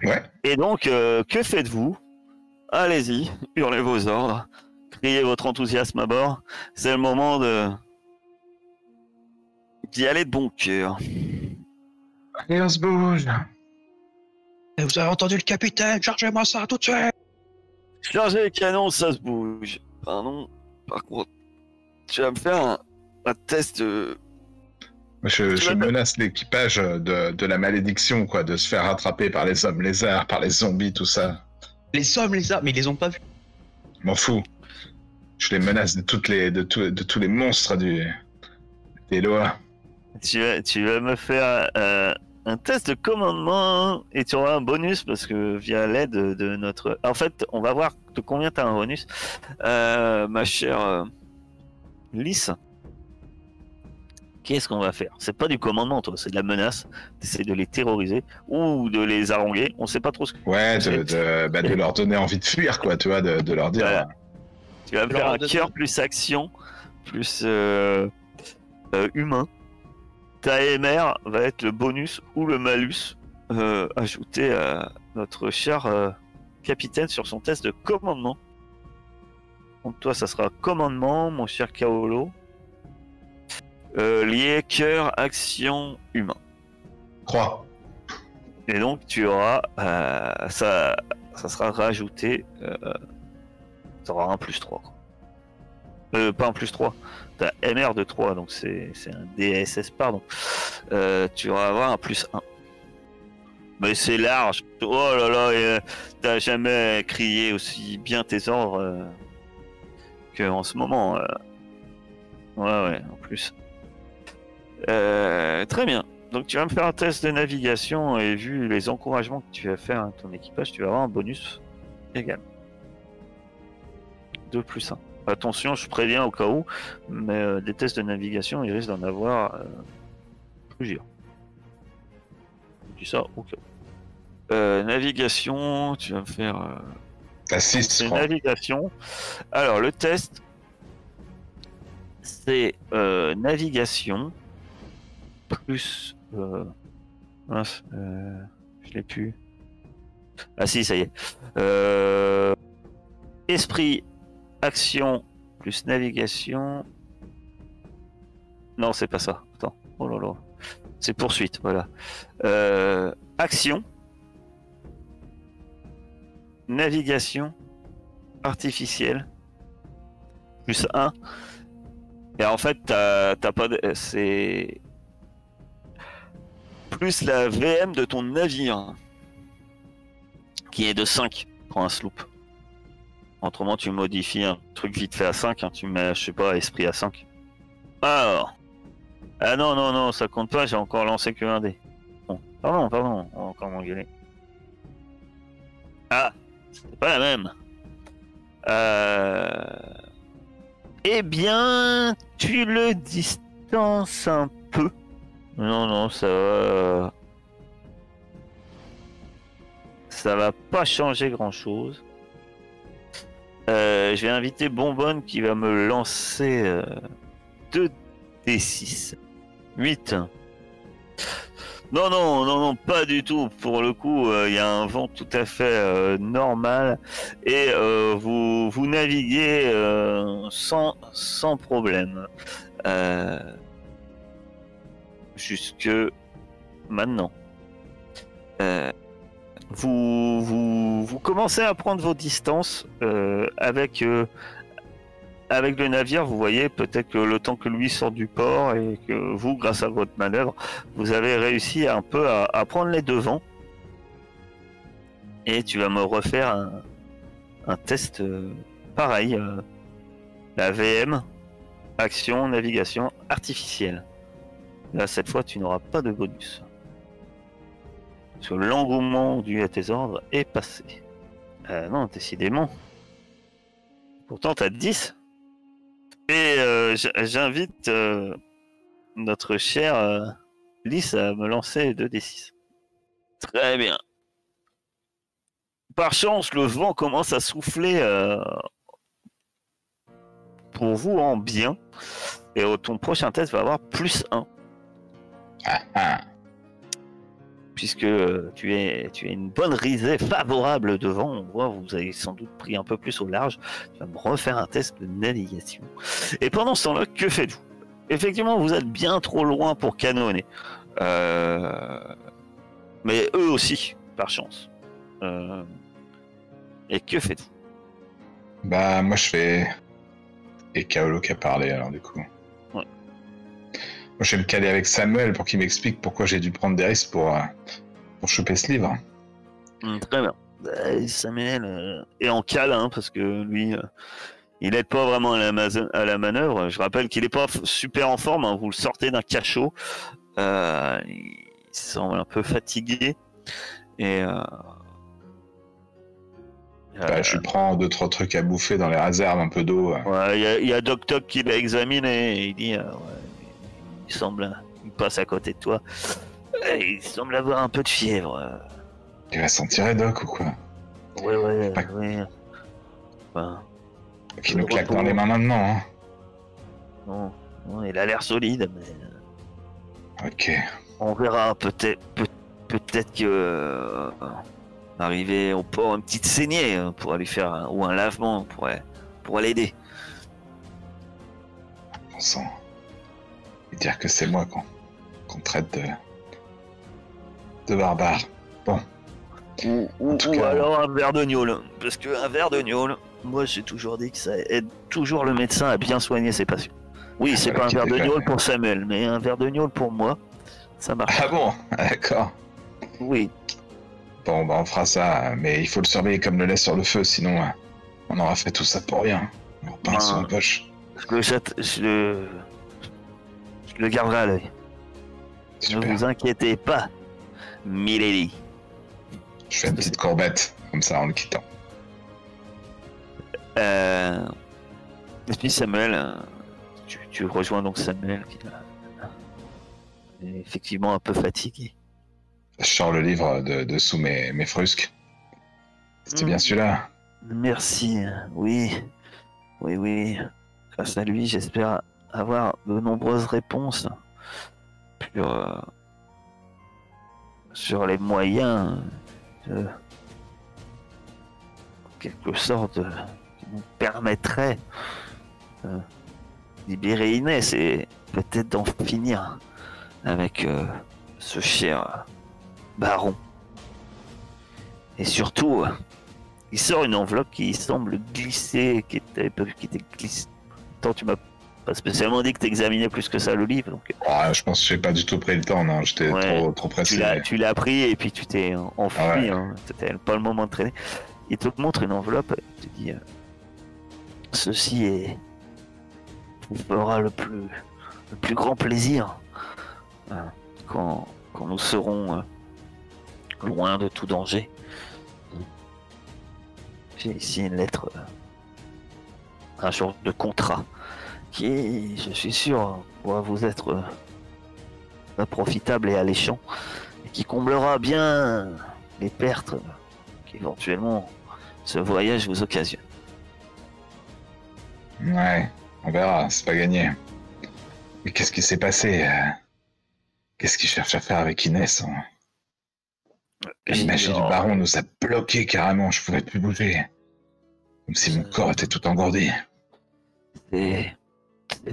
Ouais. Et donc, que faites-vous? Allez-y, hurlez vos ordres, criez votre enthousiasme à bord. C'est le moment d'y aller de bon cœur. Allez, on se bouge. Et vous avez entendu le capitaine, chargez-moi ça tout de suite. Chargez les canons, ça se bouge. Pardon, par contre, tu vas me faire un test. Je menace l'équipage de la malédiction, quoi, de se faire rattraper par les hommes lézards, par les zombies, tout ça. Les hommes, les armes, mais ils les ont pas vus. M'en fous. Je les menace de tous les monstres des lois. Tu vas me faire un test de commandement et tu auras un bonus parce que via l'aide de notre. En fait, on va voir de combien tu as un bonus. Ma chère Lys, qu'est-ce qu'on va faire? C'est pas du commandement, toi, c'est de la menace. T'essaies de les terroriser ou de les haranguer. On sait pas trop ce que. Ouais, de leur donner envie de fuir, quoi, tu vois, de leur dire. Voilà. Tu vas me faire un de- cœur plus action, plus humain. Ta MR va être le bonus ou le malus ajouté à notre cher capitaine sur son test de commandement. Donc toi, ça sera commandement, mon cher Kaolo. Lié cœur, action, humain. 3. Et donc tu auras ça sera rajouté. Tu auras un plus 3. Pas un plus 3. T'as MR de 3, donc c'est un DSS, pardon. Tu vas avoir un plus 1. Mais c'est large. Oh là là, t'as jamais crié aussi bien tes ordres qu'en ce moment. Ouais, en plus. Très bien. Donc tu vas me faire un test de navigation et vu les encouragements que tu vas faire à ton équipage, tu vas avoir un bonus égal. 2 plus 1. Attention, je préviens au cas où, mais des tests de navigation, il risque d'en avoir plusieurs. Je dis ça au cas où. Navigation, tu vas me faire... T'as 6, c'est je crois. navigation. Alors, le test, c'est navigation plus... mince, je l'ai plus. Ah si, ça y est. Esprit, action plus navigation. Non, c'est pas ça. Attends. Oh là là. C'est poursuite, voilà. Action. Navigation artificielle. Plus 1. Et en fait, t'as pas de. C'est. Plus la VM de ton navire. Qui est de 5 pour un sloop. Autrement, tu modifies un truc vite fait à 5, hein, tu mets, je sais pas, esprit à 5. Alors. Ah non, ça compte pas, j'ai encore lancé que un dé. Bon, pardon, on va encore m'engueuler. Ah, c'est pas la même. Eh bien, tu le distances un peu. Non, ça va. Ça va pas changer grand chose. Je vais inviter Bonbonne qui va me lancer 2d6. 8. Non, pas du tout. Pour le coup, il y a un vent tout à fait normal et vous naviguez sans problème. Jusque maintenant. Vous commencez à prendre vos distances avec le navire. Vous voyez peut-être que le temps que lui sort du port et que vous, grâce à votre manœuvre, vous avez réussi un peu à prendre les devants. Et tu vas me refaire un test pareil. La VM, action, navigation artificielle. Là, cette fois, tu n'auras pas de bonus. Parce que l'engouement dû à tes ordres est passé. Non, décidément. Pourtant, t'as 10. Et j'invite notre chère Lys à me lancer 2d6. Très bien. Par chance, le vent commence à souffler pour vous en bien. Et ton prochain test va avoir plus 1. Ah, ah. puisque tu es une bonne risée favorable devant. On voit, vous avez sans doute pris un peu plus au large. Tu vas me refaire un test de navigation. Et pendant ce temps-là, que faites-vous? Effectivement, vous êtes bien trop loin pour canonner. Mais eux aussi, par chance. Et que faites-vous? Bah, moi, je fais... Et Kaolo qui a parlé, alors, du coup. Ouais. Moi, je vais me caler avec Samuel pour qu'il m'explique pourquoi j'ai dû prendre des risques pour choper ce livre. Très bien. Samuel est en cale, hein, parce que lui, il n'aide pas vraiment à la manœuvre. Je rappelle qu'il n'est pas super en forme, hein. Vous le sortez d'un cachot. Il semble un peu fatigué. Et... je lui prends 2-3 trucs à bouffer dans les réserves, un peu d'eau. Ouais, il y a Doc Toc qui l'a examiné et il dit il passe à côté de toi. Il semble avoir un peu de fièvre. Il va s'en tirer, Doc, ou quoi? Ouais. Enfin, Qui nous claque dans les mains maintenant, hein. non, il a l'air solide, mais Ok. on verra. Peut-être que arriver au port, une petite saignée pour lui faire ou un lavement pourrait l'aider. Bon sang. Et dire que c'est moi qu'on traite de barbare. Bon. Ou cas... alors un verre de gnôle. Parce qu'un verre de gnôle, moi j'ai toujours dit que ça aide toujours le médecin à bien soigner ses patients. Oui, c'est pas un verre de gnôle pour Samuel, mais un verre de gnôle pour moi, ça marche. Ah bon? D'accord. Oui. Bon, bah on fera ça, mais il faut le surveiller comme le lait sur le feu, sinon on aura fait tout ça pour rien. On pince en poche. Je le garderai à l'œil. Ne vous inquiétez pas, Milady. Je fais une petite courbette, comme ça, en le quittant. Et puis Samuel, tu rejoins donc Samuel qui est effectivement un peu fatigué. Je sors le livre de sous mes frusques. C'était bien celui-là. Merci, oui. Grâce à lui, j'espère avoir de nombreuses réponses sur les moyens de quelque sorte qui nous permettrait de libérer Inès et peut-être d'en finir avec ce cher baron. Et surtout, il sort une enveloppe qui semble glisser, qui était glissée. Tant tu m'as pas spécialement dit que t'examinais plus que ça le livre, donc. Je pense que j'ai pas du tout pris le temps, non. J'étais trop pressé. Tu l'as pris et puis tu t'es enfui. Ouais. Hein. C'était pas le moment de traîner. Il te montre une enveloppe. Il te dit ceci vous fera le plus grand plaisir quand nous serons loin de tout danger. J'ai ici une lettre, un genre de contrat qui, je suis sûr, pourra vous être profitable et alléchant et qui comblera bien les pertes qu'éventuellement ce voyage vous occasionne. Ouais, on verra, c'est pas gagné. Mais qu'est-ce qui s'est passé? Qu'est-ce qu'il cherche à faire avec Inès? La magie du baron nous a bloqués carrément, je pouvais plus bouger. Comme si mon corps était tout engourdi. C'est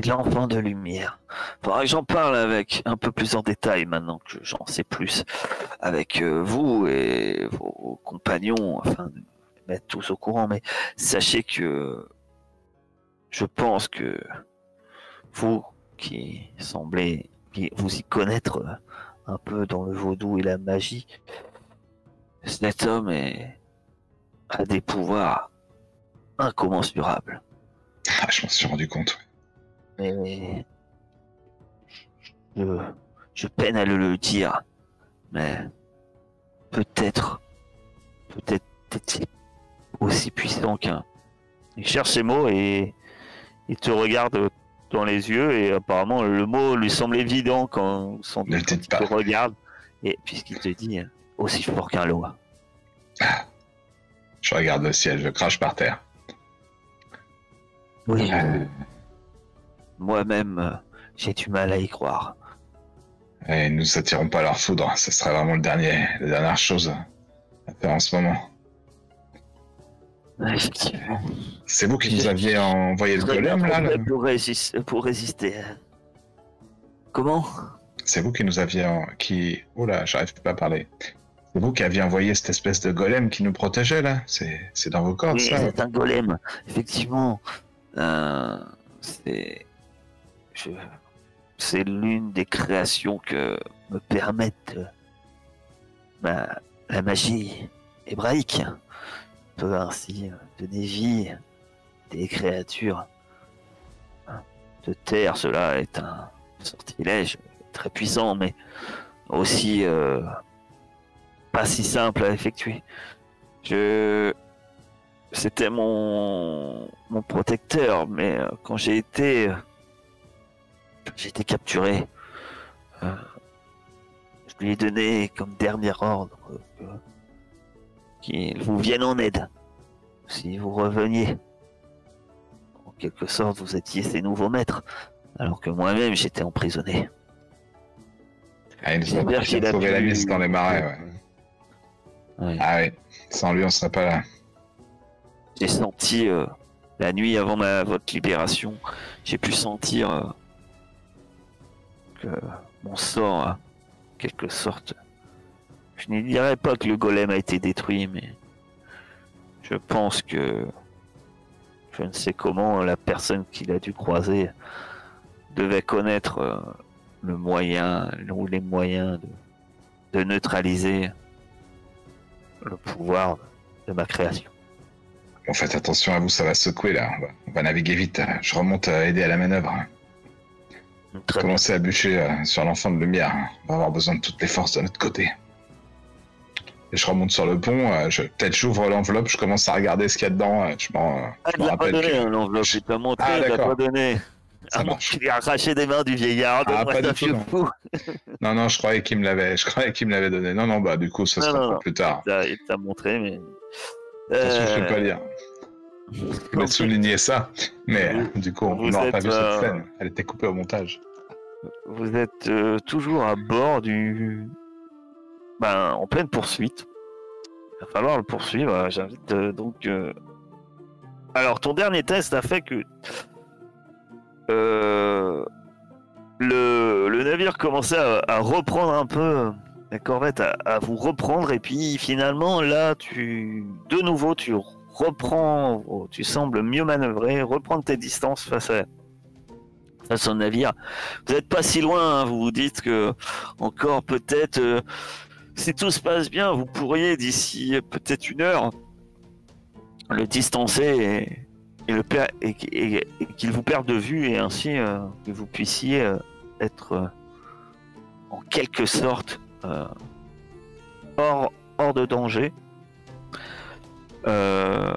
l'enfant de lumière. Faudra que j'en parle avec un peu plus en détail maintenant que j'en sais plus. Avec vous et vos compagnons, afin de mettre tous au courant. Mais sachez que je pense que vous qui semblez vous y connaître un peu dans le vaudou et la magie, cet homme a des pouvoirs incommensurables. Ah, je m'en suis rendu compte. Mais je peine à le dire, mais peut-être est-il aussi puissant qu'un. Il cherche ses mots et il te regarde dans les yeux et apparemment le mot lui semble évident quand il te regarde et puisqu'il te dit aussi fort qu'un loi. Je regarde le ciel, je crache par terre. Oui. Moi-même, j'ai du mal à y croire. Et nous attirons pas leur foudre. Ce serait vraiment la dernière chose à faire en ce moment. Ouais, effectivement. C'est vous qui nous aviez envoyé le Très bien golem, là, fait pour résister. Comment? C'est vous qui nous aviez... Oh là, j'arrive pas à parler. C'est vous qui aviez envoyé cette espèce de golem qui nous protégeait, là? C'est dans vos cordes, Oui, ça? c'est un golem. Effectivement. C'est... C'est l'une des créations que me permettent la magie hébraïque. On peut ainsi donner vie à des créatures de terre. Cela est un sortilège très puissant, mais aussi pas si simple à effectuer. C'était mon protecteur, mais quand j'ai été capturé, je lui ai donné comme dernier ordre qu'il vous vienne en aide. Si vous reveniez, en quelque sorte, vous étiez ses nouveaux maîtres, alors que moi-même j'étais emprisonné. Ah, il nous a sauvé la mise dans les marais, ouais. Ouais. Ah oui, sans lui on serait pas là. J'ai senti la nuit avant votre libération, j'ai pu sentir que mon sort, en quelque sorte, je ne dirais pas que le golem a été détruit, mais je pense que je ne sais comment la personne qu'il a dû croiser devait connaître le moyen ou les moyens de neutraliser le pouvoir de ma création. Bon, faites attention à vous, ça va secouer là. On va naviguer vite. Je remonte à aider à la manœuvre. Commencez à bûcher sur l'enfant de lumière. On va avoir besoin de toutes les forces de notre côté. Et je remonte sur le pont. Peut-être j'ouvre l'enveloppe, je commence à regarder ce qu'il y a dedans. Je me rappelle pas donné l'enveloppe, il t'a montré, ah, il t'a pas donné. Ça marche. Il a arraché des mains du vieillard. Ah, pas du tout, non. Non, je croyais qu'il me l'avait donné. Non, bah du coup, ça sera pour plus tard. Il t'a montré, mais... Attention, je ne peux pas lire. Je voulais souligner ça, mais du coup, on n'aura pas vu cette scène. Elle était coupée au montage. Vous êtes toujours à bord en pleine poursuite. Il va falloir le poursuivre. J'invite donc... Alors, ton dernier test a fait que... Le navire commençait à reprendre un peu... La corvette à vous reprendre, et puis finalement, là, tu reprends... Tu sembles mieux manœuvrer, reprendre tes distances face au navire. Vous n'êtes pas si loin, hein, vous vous dites que encore peut-être... si tout se passe bien, vous pourriez d'ici peut-être 1 heure le distancer et qu'il vous perde de vue, et ainsi que vous puissiez être en quelque sorte hors de danger. Je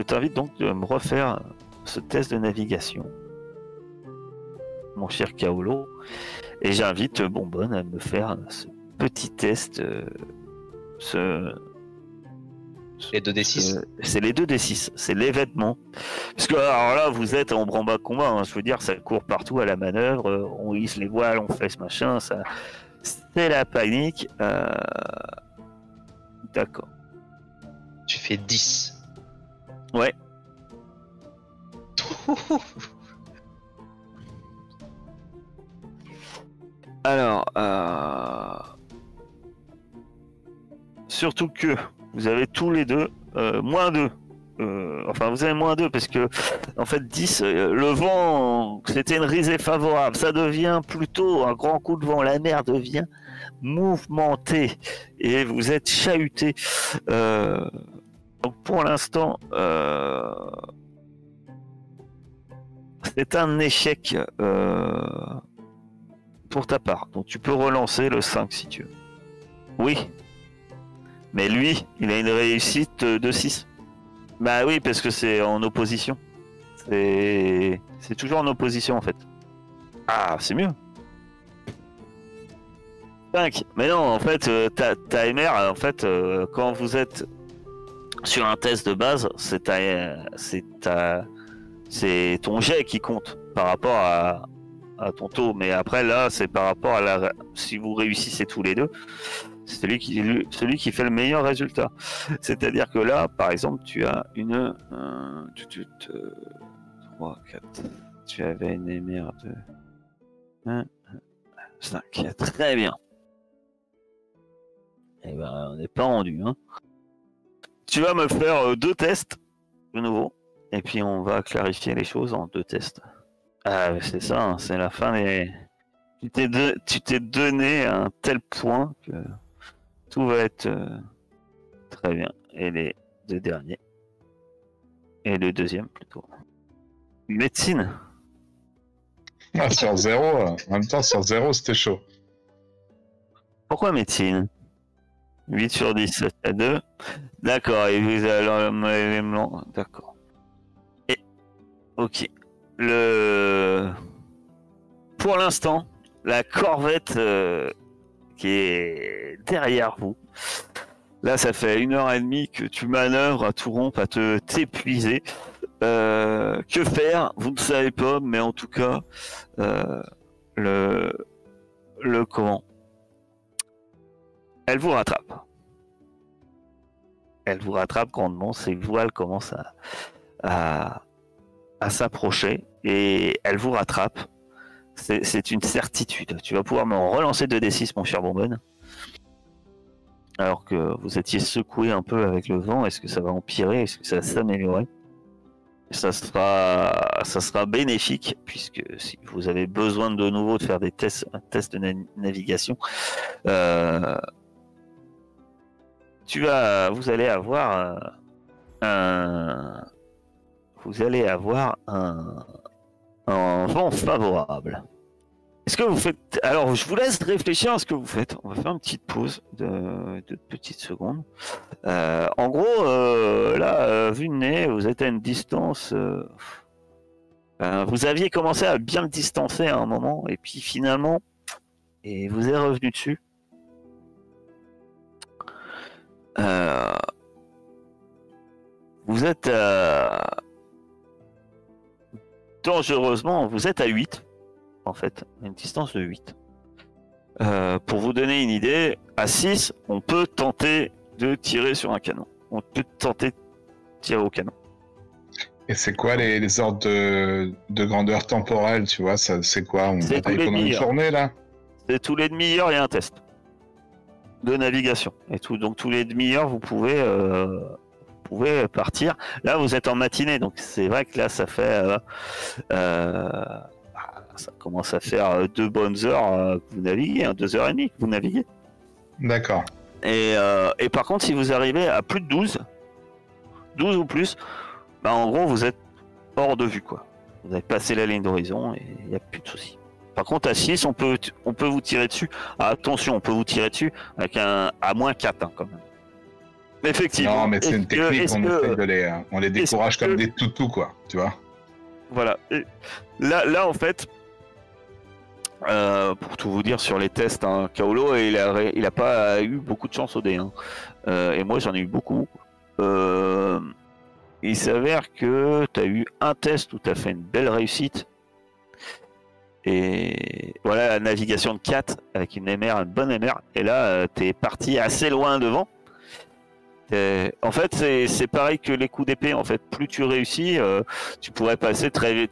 t'invite donc de me refaire ce test de navigation, mon cher Kaolo, et j'invite Bonbonne à me faire ce petit test. Les 2d6. C'est les 2d6, c'est l'événement. Parce que alors là, vous êtes en branle-bas combat, hein, je veux dire, ça court partout à la manœuvre, on hisse les voiles, on fait ce machin, ça, c'est la panique. D'accord. Tu fais 10. Ouais. Alors, surtout que vous avez tous les deux moins 2. Enfin, vous avez moins 2 parce que, en fait, 10, le vent, c'était une risée favorable. Ça devient plutôt un grand coup de vent. La mer devient mouvementée et vous êtes chahuté. Donc, pour l'instant, c'est un échec pour ta part. Donc, tu peux relancer le 5 si tu veux. Oui. Mais lui, il a une réussite de 6. Bah oui, parce que c'est en opposition. C'est toujours en opposition, en fait. Ah, c'est mieux. 5. Mais non, en fait, ta MR, en fait, quand vous êtes sur un test de base, c'est ton jet qui compte par rapport à ton taux, mais après là, c'est par rapport à la. Si vous réussissez tous les deux, c'est celui qui fait le meilleur résultat. C'est-à-dire que là, par exemple, tu as une 3, 4. Tu avais une émère de 1, 5. Très bien. Eh ben, on n'est pas rendu. Hein. Tu vas me faire 2 tests de nouveau, et puis on va clarifier les choses en 2 tests. Ah, c'est ça, hein, c'est la fin des. Tu t'es donné à un tel point que tout va être très bien. Et les 2 derniers. Et le deuxième plutôt. Médecine. Ah, sur 0, en même temps, sur 0, c'était chaud. Pourquoi médecine? 8 sur 10, à 2. D'accord, et vous allez d'accord. Et, ok. Pour l'instant, la corvette qui est derrière vous, là, ça fait 1h30 que tu manœuvres à tout rompre, à t'épuiser. Que faire? Vous ne savez pas, mais en tout cas, le comment? Elle vous rattrape. Elle vous rattrape grandement. Ses voiles commencent à s'approcher et elle vous rattrape. C'est une certitude. Tu vas pouvoir me relancer 2d6, mon cher Bonbonne. Alors que vous étiez secoué un peu avec le vent, est-ce que ça va empirer? Est-ce que ça va s'améliorer? Ça sera bénéfique, puisque si vous avez besoin de nouveau de faire un test de navigation, vous allez avoir un vent favorable. Est-ce que vous faites... Alors, je vous laisse réfléchir à ce que vous faites. On va faire une petite pause de petites secondes. En gros, là, vu de nez, vous êtes à une distance... vous aviez commencé à bien le distancer à un moment, et puis finalement, et vous êtes revenu dessus. Vous êtes dangereusement, vous êtes à 8. En fait, à une distance de 8. Pour vous donner une idée, à 6, on peut tenter de tirer sur un canon. On peut tenter de tirer au canon. Et c'est quoi les ordres de grandeur temporelle, tu vois, c'est quoi? On bataille pendant une journée, là? C'est tous les demi-heures, il y a un test de navigation. Et donc tous les demi-heures, vous pouvez partir. Là, vous êtes en matinée, donc c'est vrai que là, ça fait... ça commence à faire 2 bonnes heures que vous naviguez, 2h30 que vous naviguez. D'accord. Et par contre, si vous arrivez à plus de 12 ou plus, bah en gros, vous êtes hors de vue, quoi. Vous avez passé la ligne d'horizon et il n'y a plus de soucis. Par contre, à 6, on peut vous tirer dessus. Ah, attention, on peut vous tirer dessus avec à moins 4, hein, quand même. Effectivement. Non, mais c'est une technique, on les décourage comme des toutous, quoi, tu vois. Voilà. Et là, en fait... pour tout vous dire sur les tests, hein, Kaolo, il a pas eu beaucoup de chance au dé, hein. Et moi j'en ai eu beaucoup. Il s'avère que tu as eu un test où tu as fait une belle réussite. Et voilà, la navigation de 4 avec une MR, une bonne MR. Et là, tu es parti assez loin devant. En fait, c'est pareil que les coups d'épée. En fait, plus tu réussis, tu pourrais passer très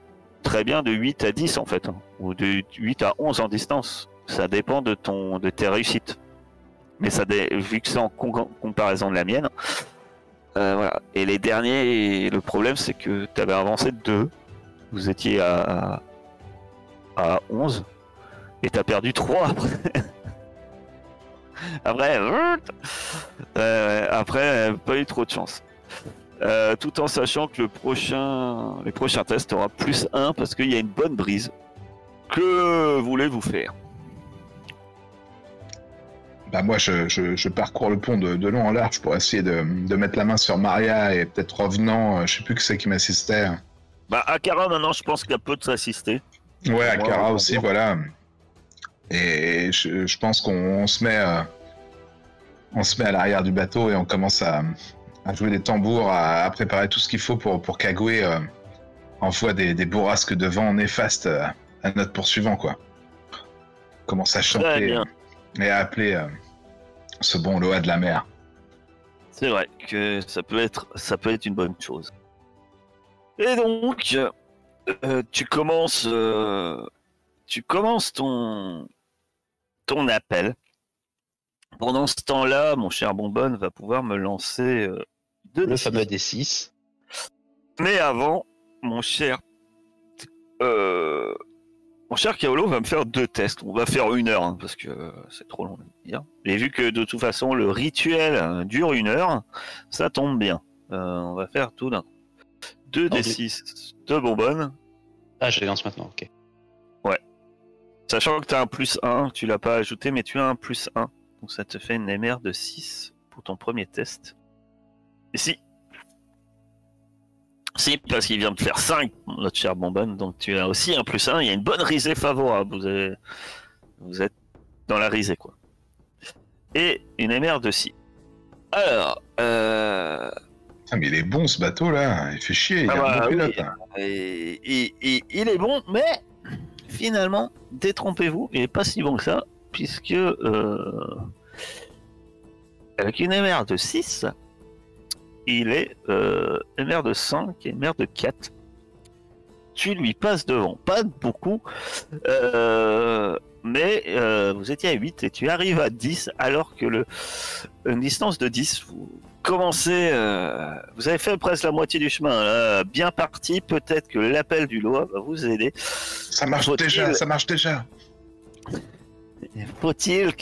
bien de 8 à 10 en fait, hein, ou de 8 à 11 en distance. Ça dépend de tes réussites. Mais vu que c'est en comparaison de la mienne, voilà. Et les derniers, le problème c'est que tu avais avancé de 2. Vous étiez à 11 et tu as perdu 3 après. Après, pas eu trop de chance. Tout en sachant que les prochains tests aura plus 1 parce qu'il y a une bonne brise. Que voulez-vous faire? Bah moi je parcours le pont de long en large pour essayer de mettre la main sur Maria et peut-être revenant, je sais plus qui c'est qui m'assistait. Bah Akara maintenant je pense qu'elle peut t'assister. Ouais, Akara aussi, voilà. Et je pense qu'on se met à l'arrière du bateau et on commence à jouer des tambours, à préparer tout ce qu'il faut pour qu'Agoué envoie des bourrasques de vent néfastes à notre poursuivant, quoi. Commence à Très chanter bien. et à appeler ce bon Loa de la mer. C'est vrai que ça peut être une bonne chose. Et donc, tu commences ton appel. Pendant ce temps-là, mon cher Bonbonne va pouvoir me lancer deux Le D6. fameux D6. Mais avant, mon cher Kaolo va me faire 2 tests. On va faire 1 heure, hein, parce que c'est trop long à dire. Et vu que de toute façon, le rituel dure 1 heure, ça tombe bien. On va faire tout d'un coup. 2 D6 de Bonbonne. Ah, je les lance maintenant, ok. Sachant que tu as un +1, tu l'as pas ajouté, mais tu as un +1. Donc ça te fait une MR de 6 pour ton premier test. Et si, parce qu'il vient de faire 5, notre cher Bonbonne, donc tu as aussi un +1, il y a une bonne risée favorable. Vous êtes dans la risée, quoi. Et une MR de 6. Alors, Ah, mais il est bon ce bateau là, il fait chier, il est un bon pilote. Hein. il est bon, mais finalement, détrompez-vous, il est pas si bon que ça, puisque avec une MR de 6, il est MR de 5 et MR de 4. Tu lui passes devant, pas beaucoup, mais vous étiez à 8 et tu arrives à 10, alors que une distance de 10, vous commencez, vous avez fait presque la moitié du chemin, là, bien parti, peut-être que l'appel du Loa va vous aider. Ça marche déjà, ça marche déjà. Faut-il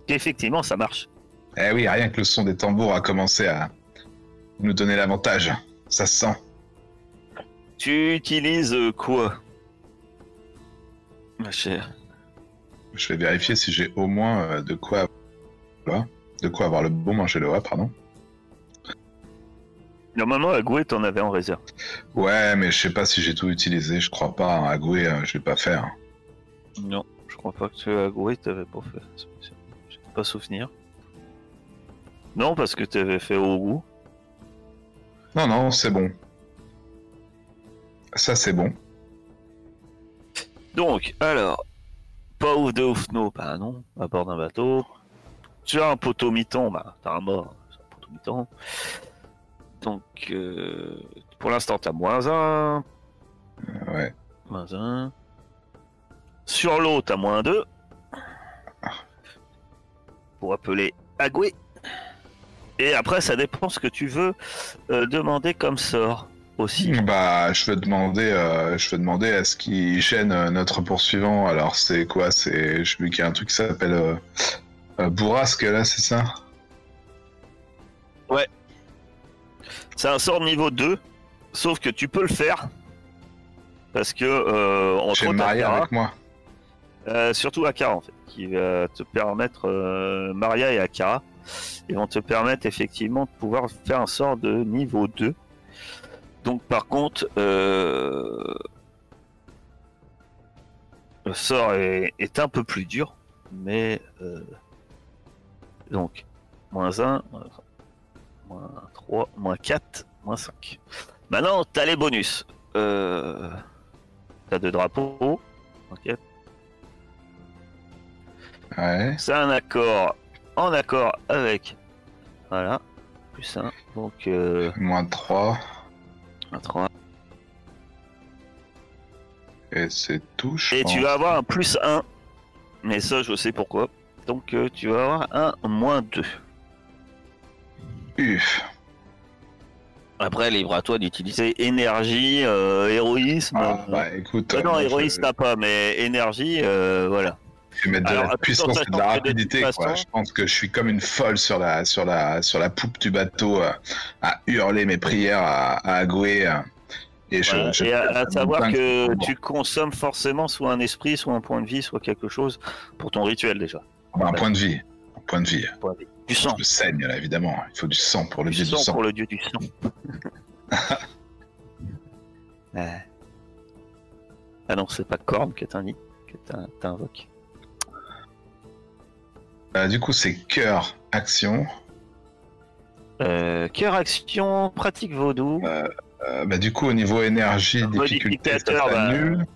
qu'effectivement ça marche. Eh oui, rien que le son des tambours a commencé à nous donner l'avantage. Ça se sent. Tu utilises quoi, ma chère? Je vais vérifier si j'ai au moins de quoi avoir le bon manger Loa, pardon. Normalement, Agoué, t'en avais en réserve. Ouais, mais je sais pas si j'ai tout utilisé, je crois pas. Agoué, je vais pas faire. Non, je crois pas que tu Agoué, t'avais pas fait. Je peux pas souvenir. Non, parce que t'avais fait au goût. Non, c'est bon. Ça, c'est bon. Donc, alors, pas ouf de ouf, non, bah non, à bord d'un bateau. Tu as un poteau miton, bah t'as un mort, c'est un poteau miton. Donc, pour l'instant, t'as -1. Ouais. -1. Sur l'eau, t'as -2. Pour appeler Agoué. Et après, ça dépend ce que tu veux demander comme sort aussi. Bah, je veux demander à ce qui gêne notre poursuivant. Alors, c'est quoi? J'ai vu qu'il y a un truc qui s'appelle Bourrasque, là, c'est ça? Ouais. C'est un sort niveau 2, sauf que tu peux le faire. Parce que, entre J'ai autres, Maria Akara, avec moi. surtout Akara, en fait, qui va te permettre, Maria et Akara, ils vont te permettre effectivement de pouvoir faire un sort de niveau 2. Donc par contre, le sort est un peu plus dur, mais donc -1, -3, -4, -5. Maintenant, t'as les bonus. T'as 2 drapeaux. Ok. Ouais. C'est un accord en accord avec. Voilà. +1. Donc -3. 3. Et c'est tout, je Et pense. tu vas avoir un +1. Mais ça, je sais pourquoi. Donc tu vas avoir un -2. Uf. Après, libre à toi d'utiliser énergie, héroïsme. Ah, bah écoute. non, moi, héroïsme t'as pas, mais énergie, voilà. Je vais mettre de Alors, la tout en puissance et de la sachant que de rapidité, toute quoi. façon- Je pense que je suis comme une folle sur la poupe du bateau à hurler mes prières à Agoué. Et Voilà. je Et à savoir dingue, que c'est bon. tu consommes forcément soit un esprit, soit un point de vie, soit quelque chose pour ton rituel déjà. Un point de vie. Un point de vie. Point de vie. Du sang. Je saigne, là, évidemment. Il faut du sang pour le dieu du sang. Pour le dieu du sang. Ouais. Ah non, c'est pas Corbe que t'invoques. Du coup, c'est cœur, action. Cœur action, pratique vaudou. Bah, du coup, au niveau énergie, difficulté, ça Modificateur, s'annule.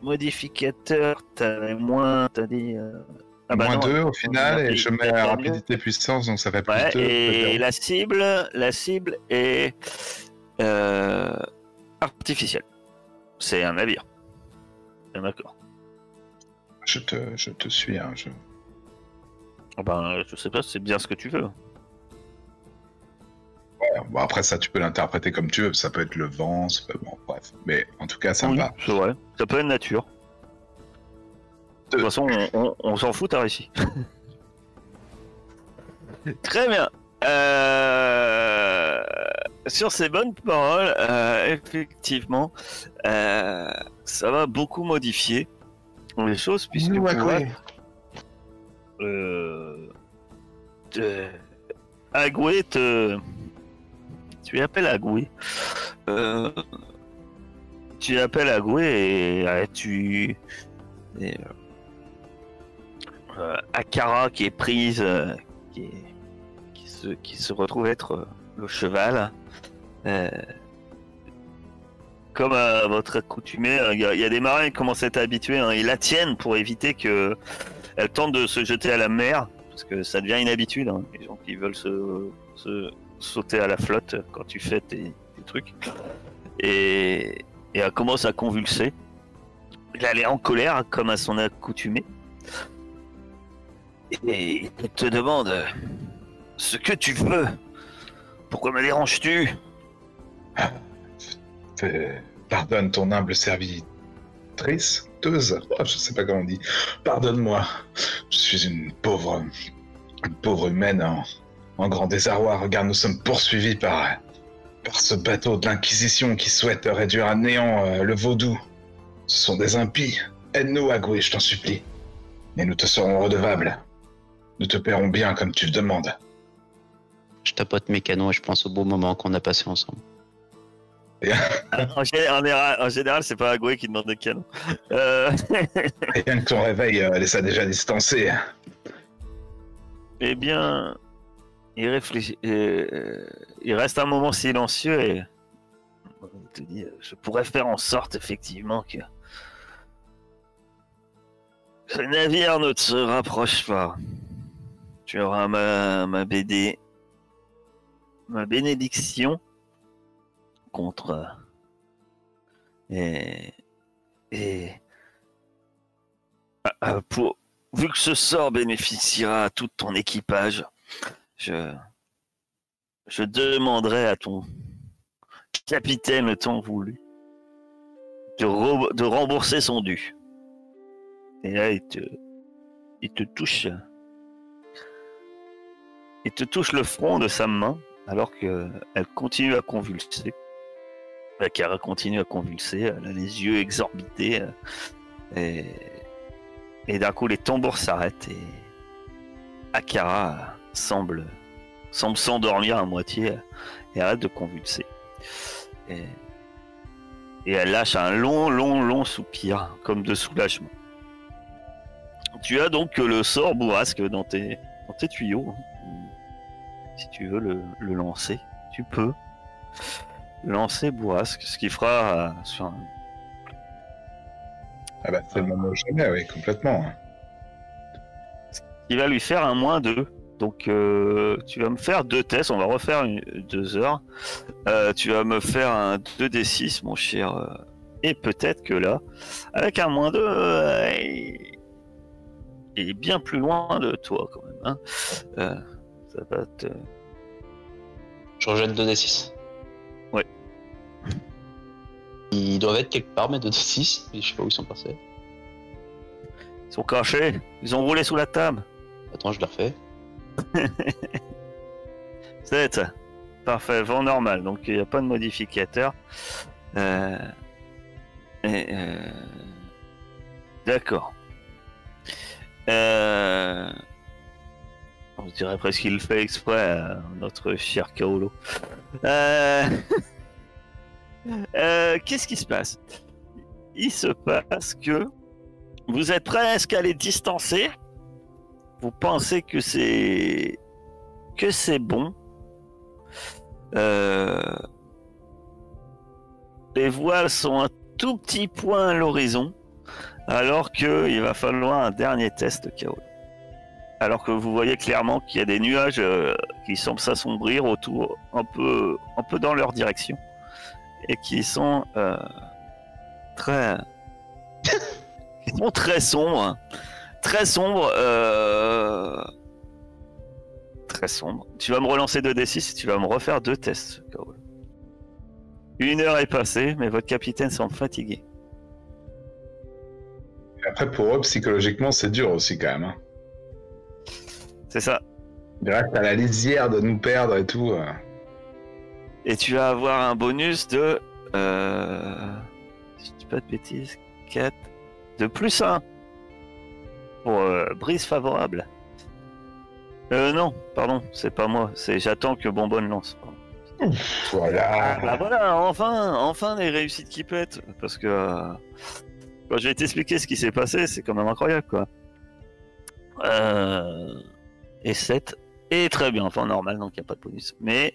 Modificateur, t'as moins, t'as dit. Ah bah Moins non, 2 au final, et je mets t'as mieux. rapidité puissance, donc ça fait plus Ouais, 2. et la cible est artificielle. C'est un navire. Bien d'accord. Je te suis. Hein, Ah ben, je sais pas, c'est bien ce que tu veux. Bon, après, ça, tu peux l'interpréter comme tu veux. Ça peut être le vent, bon, bref. Mais en tout cas, ça me Oui, va. c'est vrai. Ça peut être nature. De toute façon, on s'en fout, t'as réussi. Très bien. Sur ces bonnes paroles, effectivement, ça va beaucoup modifier les choses puisque Agoué tu appelles Agoué. Tu appelles Agoué et Akara qui est prise, qui se retrouve être le cheval. Comme à votre accoutumée, il y a des marins qui commencent à être habitués, hein, ils la tiennent pour éviter que elle tente de se jeter à la mer, parce que ça devient une habitude, hein, les gens qui veulent se sauter à la flotte quand tu fais tes trucs. Et elle commence à convulser. Elle est en colère, comme à son accoutumée. Et elle te demande ce que tu veux. Pourquoi me déranges-tu? Pardonne ton humble servitrice, je sais pas comment on dit. Pardonne-moi, je suis une pauvre humaine en grand désarroi. Regarde, nous sommes poursuivis par ce bateau de l'Inquisition qui souhaite réduire à néant le vaudou. Ce sont des impies. Aide-nous, Agoué, je t'en supplie. Et nous te serons redevables. Nous te paierons bien comme tu le demandes. Je tapote mes canons et je pense au beau moment qu'on a passé ensemble. En général, c'est pas Agoué qui demande des canons. Rien que ton réveil les a déjà distancés. Eh bien, il réfléchit. Il reste un moment silencieux et il te dit, je pourrais faire en sorte effectivement que ce navire ne te rapproche pas. Tu auras ma BD, ma bénédiction contre vu que ce sort bénéficiera à tout ton équipage, je demanderai à ton capitaine le temps voulu de rembourser son dû. Et là, il te touche le front de sa main alors qu'elle continue à convulser. Akara continue à convulser, elle a les yeux exorbités et d'un coup les tambours s'arrêtent et Akara semble s'endormir à moitié et arrête de convulser. Et elle lâche un long soupir comme de soulagement. Tu as donc le sort bourrasque dans tes tuyaux. Si tu veux le lancer, tu peux lancer bourrasque, ce qui fera sur un... Ah bah c'est le moment jamais, oui, complètement. Il va lui faire un -2. Donc tu vas me faire 2 tests, on va refaire 2 heures. Tu vas me faire un 2d6, mon cher. Et peut-être que là, avec un -2, il est bien plus loin de toi quand même. Hein. Ça va te... Je rejette 2d6. Ouais. Ils doivent être quelque part, mes 2d6, mais je sais pas où ils sont passés. Ils sont cachés, ils ont roulé sous la table. Attends, je les refais. 7. Parfait, vent normal, donc il n'y a pas de modificateur. D'accord. On dirait presque qu'il fait exprès, notre cher Kaolo. Qu'est-ce qui se passe? Il se passe que vous êtes presque à les distancer. Vous pensez que c'est bon. Euh, Les voiles sont un tout petit point à l'horizon, alors qu'il va falloir un dernier test KO. Alors que vous voyez clairement qu'il y a des nuages qui semblent s'assombrir autour, un peu dans leur direction, et qui sont très, qui sont très sombres, très sombres. Très sombre. Tu vas me relancer 2d6 et tu vas me refaire 2 tests. 1 heure est passée, mais votre capitaine semble fatigué. Et après, pour eux, psychologiquement, c'est dur aussi quand même. Hein. C'est ça. Il reste à la lisière de nous perdre et tout. Et tu vas avoir un bonus de... si je dis pas de bêtises, 4... de plus 1. Pour brise favorable. Non, pardon, c'est pas moi. C'est j'attends que Bonbonne lance. Voilà. Ah, bah voilà, enfin des réussites qui pètent. Parce que quand je vais t'expliquer ce qui s'est passé, c'est quand même incroyable, quoi. Et 7. Et très bien, enfin normal, donc il n'y a pas de bonus. Mais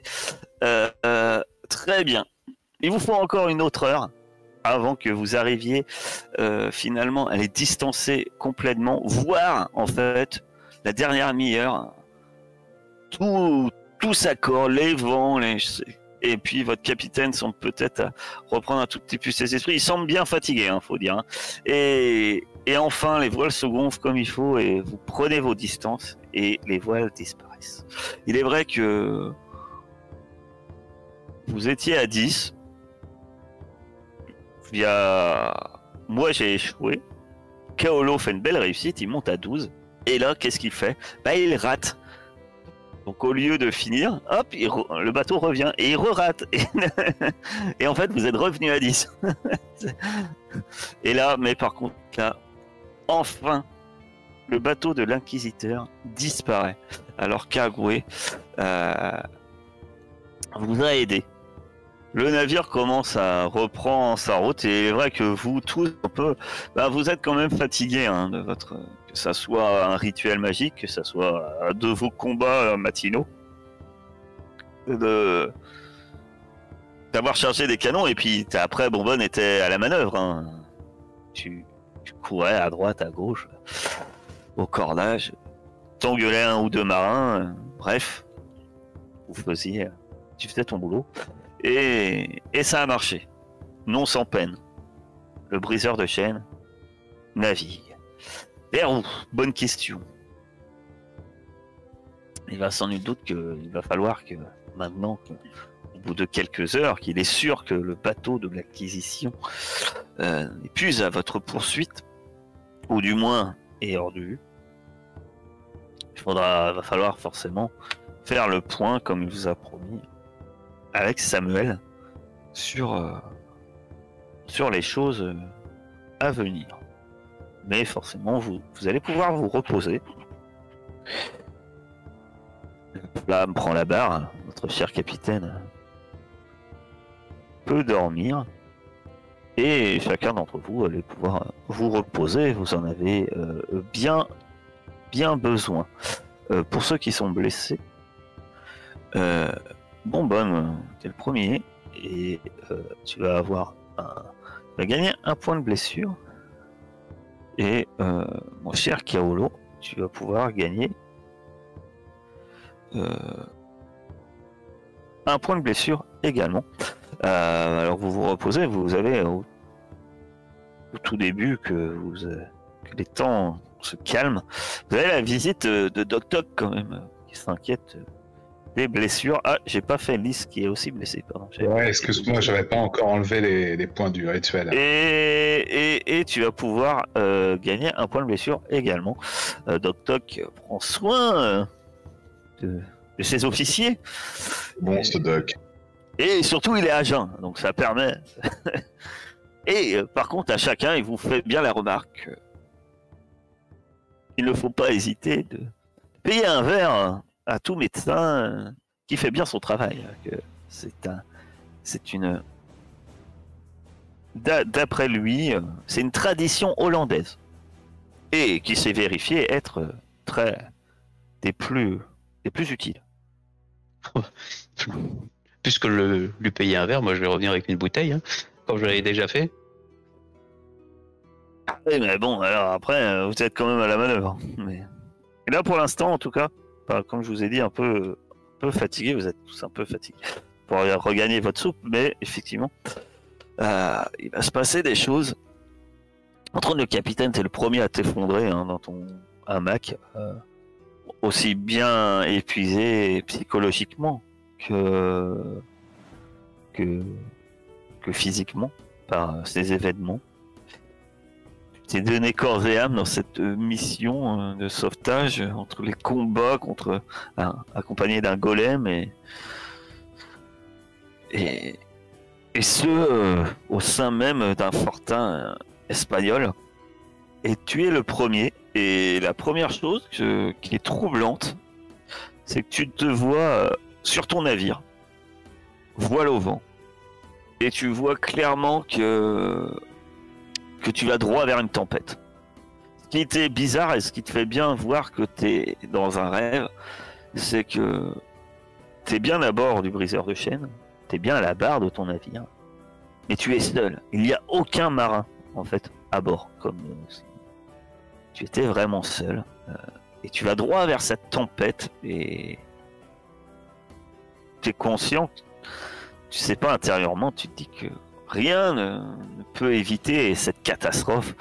très bien. Il vous faut encore une autre heure avant que vous arriviez finalement à les distancer complètement, voire en fait la dernière demi-heure. Tout s'accorde, les vents, et puis votre capitaine semble peut-être reprendre un tout petit peu ses esprits. Il semble bien fatigué, faut dire. Hein. Et enfin, les voiles se gonflent comme il faut et vous prenez vos distances et les voiles disparaissent. Il est vrai que vous étiez à 10. Moi, j'ai échoué. Kaolo fait une belle réussite, il monte à 12. Et là, qu'est-ce qu'il fait? Il rate. Donc au lieu de finir, hop, le bateau revient et il re-rate. Et en fait, vous êtes revenu à 10. Et là, mais par contre, là, enfin, le bateau de l'inquisiteur disparaît. Alors qu'Agoué vous a aidé. Le navire commence à reprendre sa route et il est vrai que vous tous un peu, vous êtes quand même fatigués de votre, que ça soit un rituel magique, que ça soit de vos combats matinaux, d'avoir chargé des canons et puis après Bonbonne était à la manœuvre. Hein. Tu courais à droite, à gauche, au cordage, t'engueulais un ou deux marins, bref, tu faisais ton boulot. Et ça a marché, non sans peine. Le briseur de chaînes navigue. Vers où? Bonne question. Il va sans nul doute qu'il va falloir que maintenant, au bout de quelques heures, qu'il est sûr que le bateau de l'acquisition n'est plus à votre poursuite, ou du moins est hors de vue. Va falloir forcément faire le point, comme il vous a promis, avec Samuel sur les choses à venir. Mais forcément, vous allez pouvoir vous reposer. Le flamme prend la barre, votre cher capitaine peut dormir. Et chacun d'entre vous allez pouvoir vous reposer, vous en avez bien besoin. Pour ceux qui sont blessés, Bonbonne, t'es le premier, et tu vas gagner un point de blessure. Et mon cher Kaolo, tu vas pouvoir gagner un point de blessure également. Alors vous vous reposez, vous avez au tout début que les temps se calment, vous avez la visite de Doc Toc quand même, qui s'inquiète des blessures. Ah, j'ai pas fait Lys qui est aussi blessé, pardon. Ouais, excuse-moi, j'avais pas encore enlevé les points du rituel. Et tu vas pouvoir gagner un point de blessure également. Doc Toc prend soin de ses officiers. Bon, ce Doc. Et surtout, il est à jeun, donc ça permet. Et par contre, à chacun, il vous fait bien la remarque. Il ne faut pas hésiter de payer un verre à tout médecin qui fait bien son travail. D'après lui, c'est une tradition hollandaise et qui s'est vérifiée être des plus utiles. plus que lui payer un verre, moi je vais revenir avec une bouteille, hein, comme je l'avais déjà fait. Oui, mais bon, alors après, vous êtes quand même à la manœuvre. Mais... Et là, pour l'instant, en tout cas, comme je vous ai dit, un peu fatigué, vous êtes tous un peu fatigués pour regagner votre soupe, mais effectivement, il va se passer des choses. Entre le capitaine, t'es le premier à t'effondrer dans ton hamac, aussi bien épuisé psychologiquement que physiquement par ces événements. Tu t'es donné corps et âme dans cette mission de sauvetage entre les combats contre accompagné d'un golem et ce au sein même d'un fortin espagnol. Et tu es le premier. Et la première chose qui est troublante, c'est que tu te vois sur ton navire, voile au vent, et tu vois clairement que tu vas droit vers une tempête. Ce qui était bizarre et ce qui te fait bien voir que tu es dans un rêve, c'est que tu es bien à bord du briseur de chaînes, tu es bien à la barre de ton navire, mais tu es seul. Il n'y a aucun marin, en fait, à bord. Tu étais vraiment seul. Et tu vas droit vers cette tempête et tu es conscient, tu sais pas intérieurement, tu te dis que rien ne peut éviter cette catastrophe.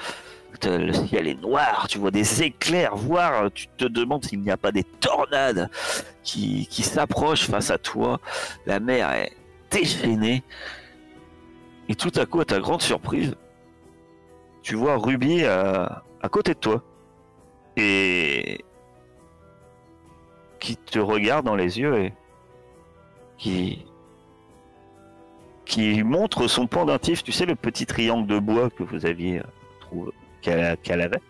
Le ciel est noir, tu vois des éclairs, voire tu te demandes s'il n'y a pas des tornades qui s'approchent face à toi. La mer est déchaînée. Et tout à coup, à ta grande surprise, tu vois Ruby à côté de toi. Et qui te regarde dans les yeux et qui montre son pendentif, tu sais, le petit triangle de bois que vous aviez trouvé, qu'elle avait.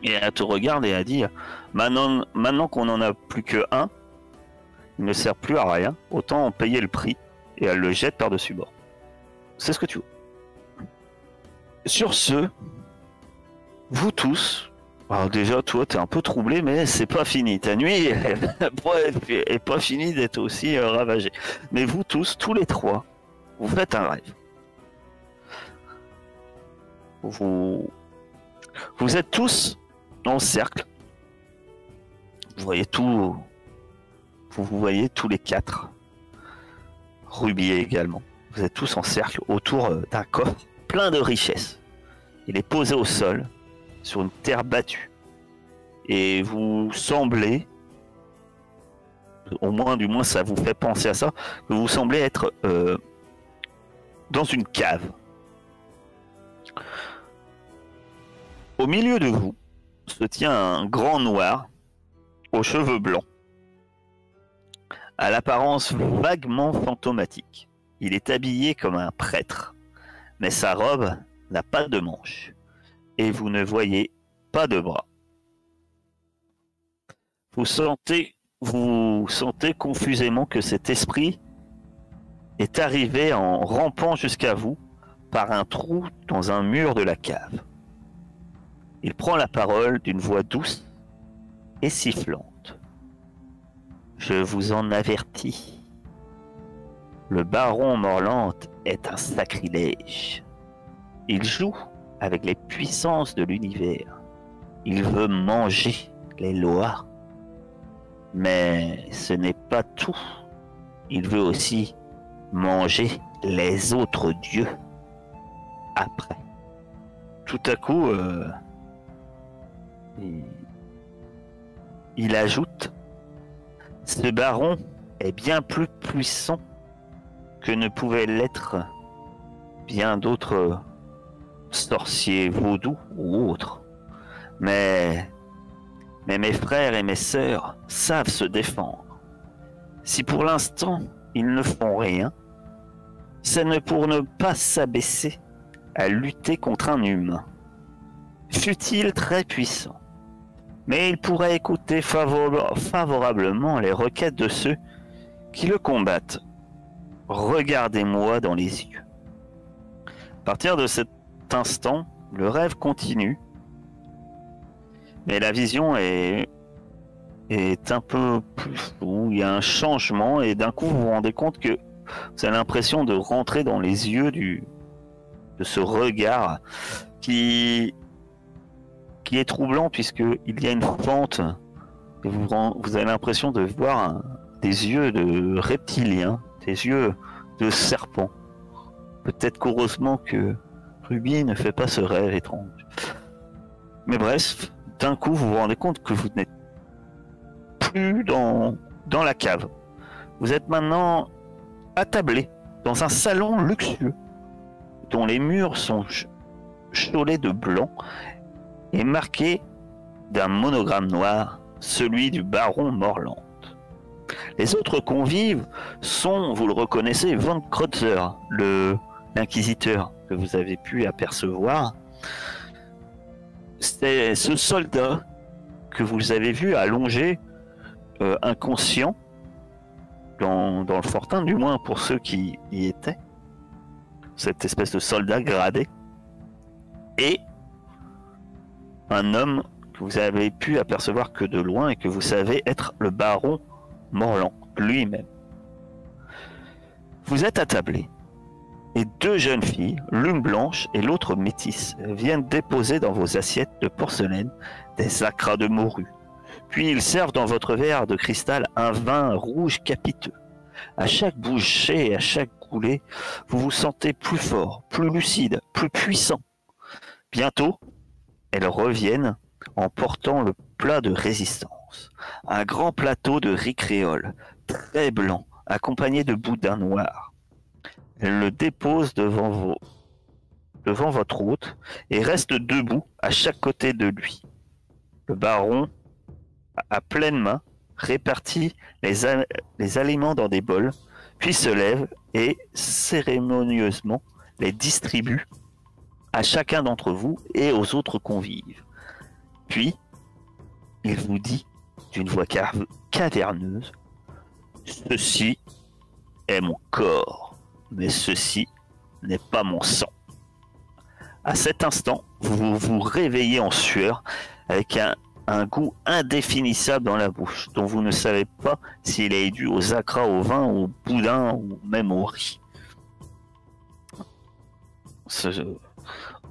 Et elle te regarde et elle dit, maintenant qu'on en a plus que un, il ne sert plus à rien, autant en payer le prix. Et elle le jette par-dessus bord. C'est ce que tu veux. Sur ce, vous tous, alors déjà toi t'es un peu troublé, mais c'est pas fini. Ta nuit est pas finie d'être aussi ravagée. Mais vous tous les trois, vous faites un rêve. Vous êtes tous en cercle. Vous voyez tout. Vous voyez tous les quatre. Ruby également. Vous êtes tous en cercle autour d'un coffre plein de richesses. Il est posé au sol, sur une terre battue. Et vous semblez, du moins ça vous fait penser à ça, que vous semblez être dans une cave. Au milieu de vous se tient un grand noir aux cheveux blancs, à l'apparence vaguement fantomatique. Il est habillé comme un prêtre, mais sa robe n'a pas de manches, et vous ne voyez pas de bras. Vous sentez confusément que cet esprit est arrivé en rampant jusqu'à vous par un trou dans un mur de la cave. Il prend la parole d'une voix douce et sifflante. Je vous en avertis. Le baron Morlante est un sacrilège. Il joue avec les puissances de l'univers. Il veut manger les lois. Mais ce n'est pas tout. Il veut aussi manger les autres dieux après. Tout à coup, il ajoute, ce baron est bien plus puissant que ne pouvaient l'être bien d'autres sorciers vaudous ou autres. Mais mes frères et mes sœurs savent se défendre. Si pour l'instant ils ne font rien, c'est pour ne pas s'abaisser à lutter contre un humain, fût-il très puissant. Mais il pourrait écouter favorablement les requêtes de ceux qui le combattent. Regardez-moi dans les yeux. À partir de cet instant, le rêve continue, mais la vision est est un peu plus flou, il y a un changement et d'un coup vous vous rendez compte que vous avez l'impression de rentrer dans les yeux de ce regard qui est troublant puisqu'il y a une fente et vous avez l'impression de voir des yeux de reptilien, des yeux de serpent. Peut-être qu'heureusement que Ruby ne fait pas ce rêve étrange. Mais bref, d'un coup vous vous rendez compte que vous n'êtes plus dans la cave. Vous êtes maintenant attablé dans un salon luxueux dont les murs sont chaulés de blanc et marqués d'un monogramme noir, celui du baron Morland. Les autres convives sont, vous le reconnaissez, Von Kreutzer, l'inquisiteur que vous avez pu apercevoir. C'est ce soldat que vous avez vu allongé, inconscient, dans le fortin, du moins pour ceux qui y étaient. Cette espèce de soldat gradé. Et un homme que vous avez pu apercevoir que de loin et que vous savez être le baron Morland lui-même. Vous êtes attablés et deux jeunes filles, l'une blanche et l'autre métisse, viennent déposer dans vos assiettes de porcelaine des acras de morue. Puis ils servent dans votre verre de cristal un vin rouge capiteux. À chaque bouchée et à chaque goulée, vous vous sentez plus fort, plus lucide, plus puissant. Bientôt, elles reviennent en portant le plat de résistance. Un grand plateau de riz créole, très blanc, accompagné de boudin noir. Elles le déposent devant votre hôte et restent debout à chaque côté de lui. Le baron, à pleine main, répartit les aliments dans des bols, puis se lève et cérémonieusement les distribue à chacun d'entre vous et aux autres convives. Puis, il vous dit d'une voix caverneuse, « Ceci est mon corps, mais ceci n'est pas mon sang. » À cet instant, vous vous réveillez en sueur avec un goût indéfinissable dans la bouche, dont vous ne savez pas s'il est dû aux acras, au vin, au boudin ou même au riz.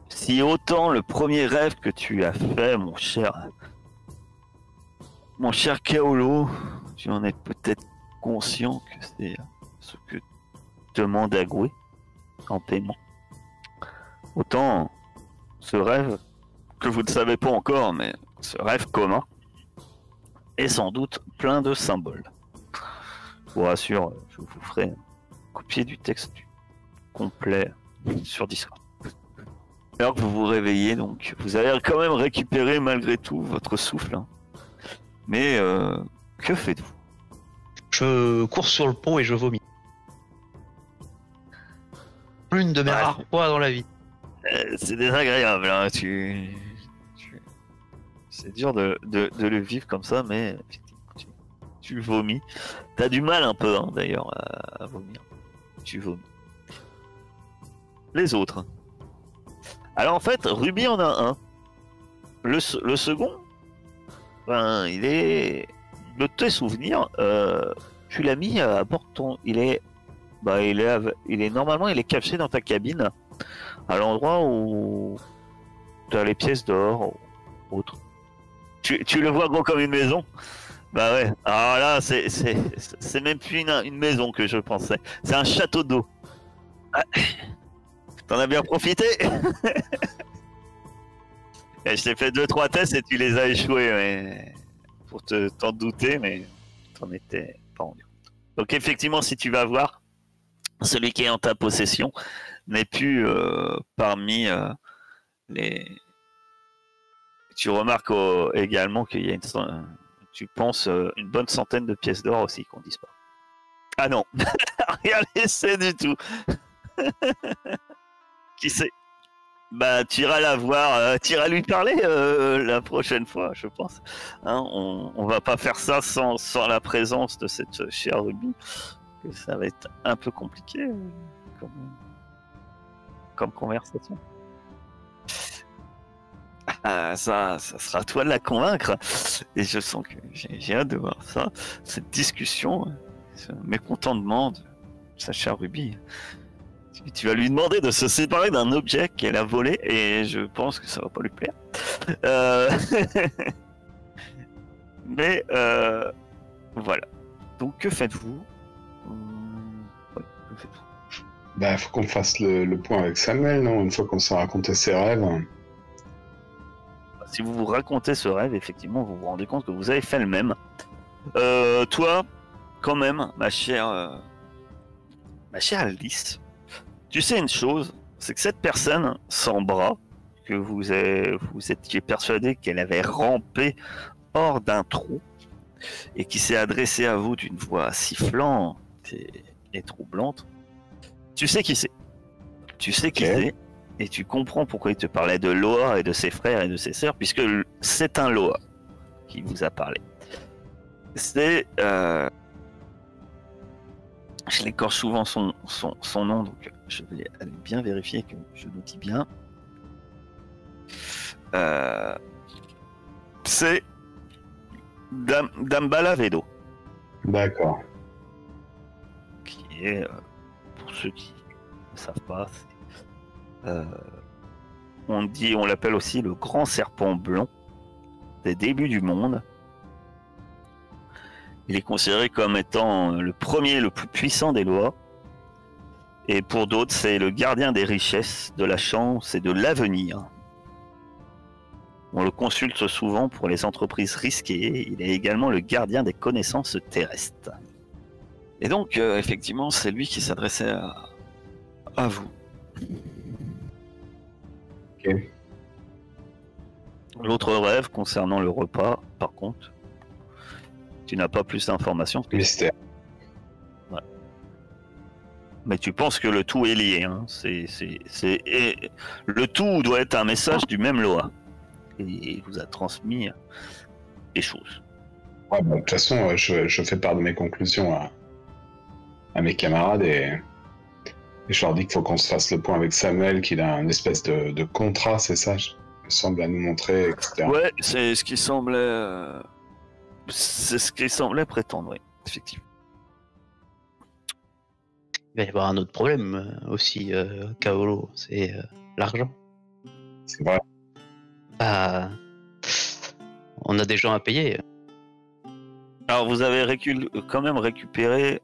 Si autant le premier rêve que tu as fait, mon cher Kaolo, tu en es peut-être conscient que c'est ce que demande Agoué en paiement. Autant ce rêve que vous ne savez pas encore, mais ce rêve commun est sans doute plein de symboles. Je vous rassure, je vous ferai un copier du texte complet sur Discord. Alors que vous vous réveillez, donc vous avez quand même récupéré malgré tout votre souffle. Hein. Mais que faites-vous? Je cours sur le pont et je vomis. L'une de mes rares fois dans la vie. C'est désagréable, hein. C'est dur de le vivre comme ça, mais tu vomis. T'as du mal un peu, hein, d'ailleurs, à vomir. Tu vomis. Les autres. Alors en fait, Ruby en a un. Le second, ben, il est... De tes souvenirs, tu l'as mis à bord de ton... Il est normalement, il est caché dans ta cabine, à l'endroit où tu as les pièces d'or ou autre. Tu le vois gros comme une maison? Bah ouais. Alors là, c'est même plus une maison que je pensais. C'est un château d'eau. Ah. T'en as bien profité? Et je t'ai fait 2-3 tests et tu les as échoués, mais... pour t'en douter, mais t'en étais pas rendu compte. Donc effectivement, si tu vas voir, celui qui est en ta possession n'est plus parmi les... Tu remarques également qu'il y a tu penses une bonne centaine de pièces d'or aussi qu'on disparaît. Ah non, rien laissé du tout. Qui sait? Bah, tu iras la voir, tu iras lui parler la prochaine fois, je pense. Hein, on va pas faire ça sans la présence de cette chère Ruby. Ça va être un peu compliqué comme conversation. Ça sera à toi de la convaincre. Et je sens que j'ai hâte de voir ça. Cette discussion, ce mécontentement de sa chère Ruby. Tu vas lui demander de se séparer d'un objet qu'elle a volé et je pense que ça va pas lui plaire. Mais voilà. Donc que faites-vous? Ouais, que faites-vous? Bah, faut qu'on fasse le point avec Samuel, non? Une fois qu'on s'est raconté ses rêves. Si vous vous racontez ce rêve, effectivement, vous vous rendez compte que vous avez fait le même. Toi, quand même, ma chère Alice, tu sais une chose, c'est que cette personne sans bras, que vous étiez persuadé qu'elle avait rampé hors d'un trou et qui s'est adressée à vous d'une voix sifflante et troublante, tu sais qui c'est. Tu sais qui c'est et tu comprends pourquoi il te parlait de Loa et de ses frères et de ses sœurs, puisque c'est un Loa qui vous a parlé. C'est... Je l'écorche souvent son nom, donc je vais aller bien vérifier que je le dis bien. C'est Dambala Vedo. D'accord. Qui est, pour ceux qui ne savent pas, on l'appelle aussi le grand serpent blanc des débuts du monde. Il est considéré comme étant le premier, le plus puissant des lois. Et pour d'autres, c'est le gardien des richesses, de la chance et de l'avenir. On le consulte souvent pour les entreprises risquées. Il est également le gardien des connaissances terrestres. Et donc, effectivement, c'est lui qui s'adressait à vous. Ok. L'autre rêve concernant le repas, par contre, tu n'as pas plus d'informations. Mystère. Ouais. Mais tu penses que le tout est lié. Hein. Et le tout doit être un message du même Loa. Et il vous a transmis des choses. Ouais, bon, de toute façon, je fais part de mes conclusions à mes camarades et je leur dis qu'il faut qu'on se fasse le point avec Samuel, qu'il a une espèce de contrat, c'est ça, il semble à nous montrer, etc. Ouais, c'est ce qui semblait... C'est ce qui semblait prétendre, oui, effectivement. Il va y avoir un autre problème aussi, Kaolo, c'est l'argent. C'est vrai. Bah, on a des gens à payer. Alors, vous avez quand même récupéré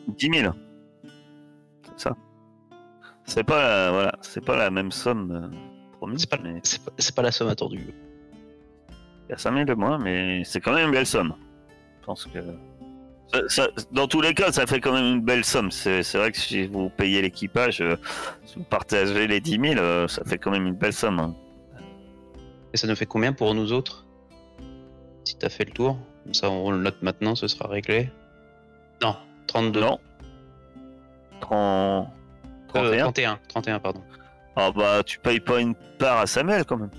10 000. C'est ça. C'est pas, c'est pas la même somme promise. C'est pas la somme attendue. Il y a 5 000 de moins, mais c'est quand même une belle somme. Je pense que... dans tous les cas, ça fait quand même une belle somme. C'est vrai que si vous payez l'équipage, si vous partagez les 10 000, ça fait quand même une belle somme. Hein. Et ça nous fait combien pour nous autres? Si t'as fait le tour, comme ça on le note maintenant, ce sera réglé. Non, 32. Non. 31. 31, pardon. Ah bah, tu payes pas une part à Samuel quand même.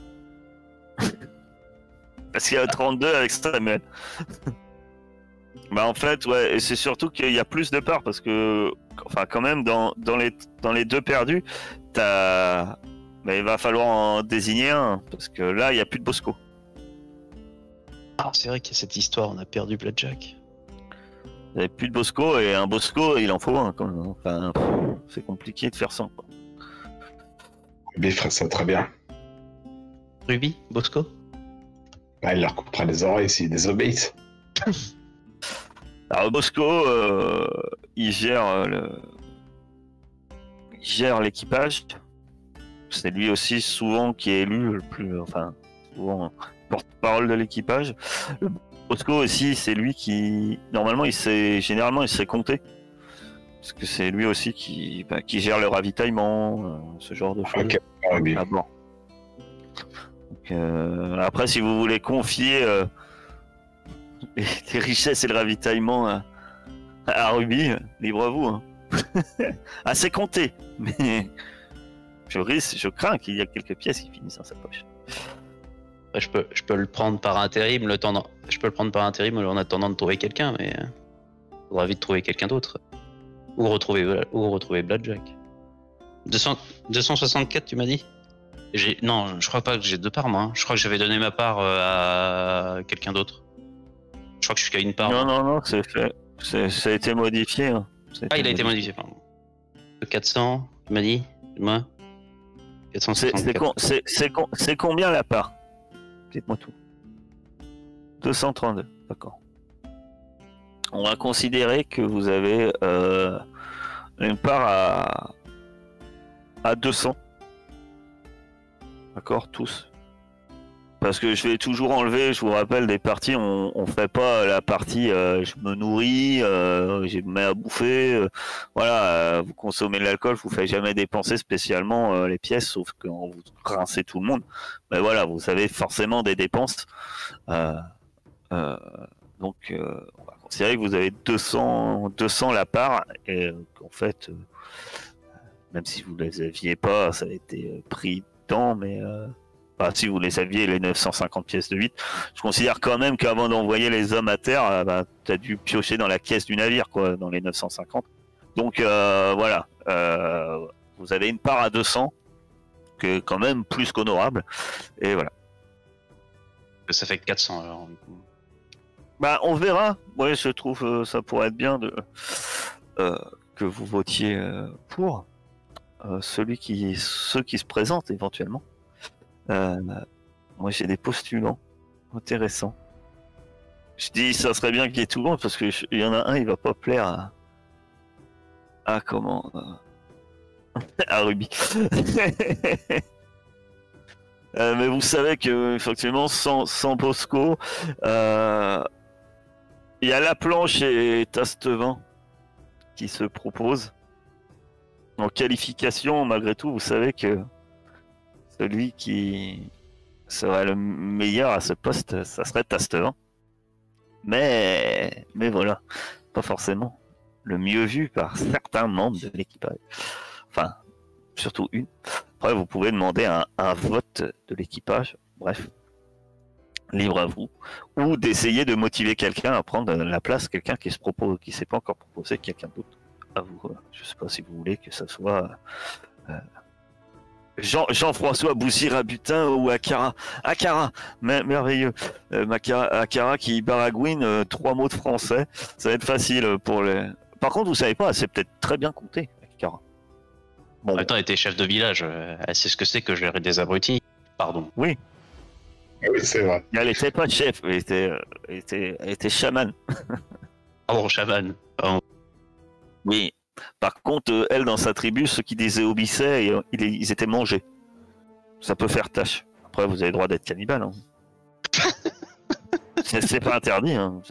Parce qu'il y a 32 avec Samuel. Bah en fait, ouais, et c'est surtout qu'il y a plus de parts parce que, enfin, quand même, dans les deux perdus, bah, il va falloir en désigner un parce que là, il n'y a plus de Bosco. Ah, c'est vrai qu'il y a cette histoire, on a perdu Blackjack. Il n'y avait plus de Bosco et un Bosco, il en faut un quand même. Enfin, c'est compliqué de faire sans. Ruby ferait ça très bien. Ruby, Bosco? Bah, il leur coupera les oreilles s'ils désobéissent. Alors Bosco, il gère l'équipage. C'est lui aussi souvent qui est élu le plus, enfin, souvent porte-parole de l'équipage. Bosco aussi, c'est lui qui, normalement, généralement, il sait compter. Parce que c'est lui aussi qui gère le ravitaillement, ce genre de choses. Ok, Ruby. Ah bon. Donc, après, si vous voulez confier les richesses et le ravitaillement à Ruby, libre à vous. Hein. Assez compté, mais je crains qu'il y a quelques pièces qui finissent dans sa poche. Je peux le prendre par intérim, je peux le prendre par intérim en attendant de trouver quelqu'un, mais faudra vite trouver quelqu'un d'autre. Ou retrouver Blackjack. 264, tu m'as dit? Non, je crois pas que j'ai 2 parts, moi. Hein. Je crois que j'avais donné ma part à quelqu'un d'autre. Je crois que je suis qu'à une part. Non, moi. non, c'est fait. Ça a été modifié. Hein. Ah, il a été modifié, pardon. 400, tu m'as dit, moi. 464. C'est combien la part? Dites-moi tout. 232, d'accord. On va considérer que vous avez une part à 200. D'accord, tous. Parce que je vais toujours enlever, je vous rappelle, des parties, on fait pas la partie je me nourris, je me mets à bouffer, voilà, vous consommez de l'alcool, je vous fais jamais dépenser spécialement les pièces, sauf quand vous rincez tout le monde. Mais voilà, vous avez forcément des dépenses. Donc on va considérer que vous avez 200 la part, et qu'en fait, même si vous les aviez pas, ça a été pris dedans, mais... Enfin, si vous les aviez, les 950 pièces de 8, je considère quand même qu'avant d'envoyer les hommes à terre, tu as dû piocher dans la caisse du navire, quoi, dans les 950. Donc voilà, vous avez une part à 200, qui est quand même plus qu'honorable, et voilà. Ça fait 400 alors. On verra. Ouais, je trouve ça pourrait être bien que vous votiez pour ceux qui se présentent éventuellement. Moi j'ai des postulants intéressants. Je dis ça serait bien qu'il y ait tout le monde parce que il y en a un, il va pas plaire à comment à Ruby. Mais vous savez que effectivement sans Bosco, il y a La Planche et Tastevin qui se proposent. En qualification, malgré tout, vous savez que celui qui serait le meilleur à ce poste, ça serait Tastevin. Mais voilà, pas forcément le mieux vu par certains membres de l'équipage. Enfin, surtout une. Après, vous pouvez demander un vote de l'équipage. Bref, libre à vous. Ou d'essayer de motiver quelqu'un à prendre la place, quelqu'un qui s'est pas encore proposé, quelqu'un d'autre à vous. Je sais pas si vous voulez que ça soit... Jean-François Boussy-Rabutin ou Akara. Akara, merveilleux. Akara qui baragouine 3 mots de français. Ça va être facile pour les... Par contre, vous savez pas, c'est peut-être très bien compté, Akara. Bon. En même temps, elle était chef de village. Elle sait ce que c'est que gérer des abrutis. Pardon. Oui. Oui, c'est vrai. Elle était pas chef, elle était chaman. Pardon, chaman. Pardon. Oui. Par contre, elle, dans sa tribu, ceux qui désobéissaient, ils étaient mangés. Ça peut faire tâche. Après, vous avez le droit d'être cannibale. Hein. c'est pas interdit. Hein.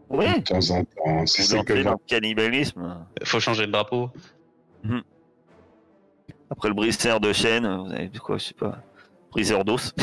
Oui. De temps en temps, si vous c'est que entrez dans le cannibalisme. Faut changer de drapeau. Après le briseur de chaîne, vous avez quoi, je sais pas, briseur d'os.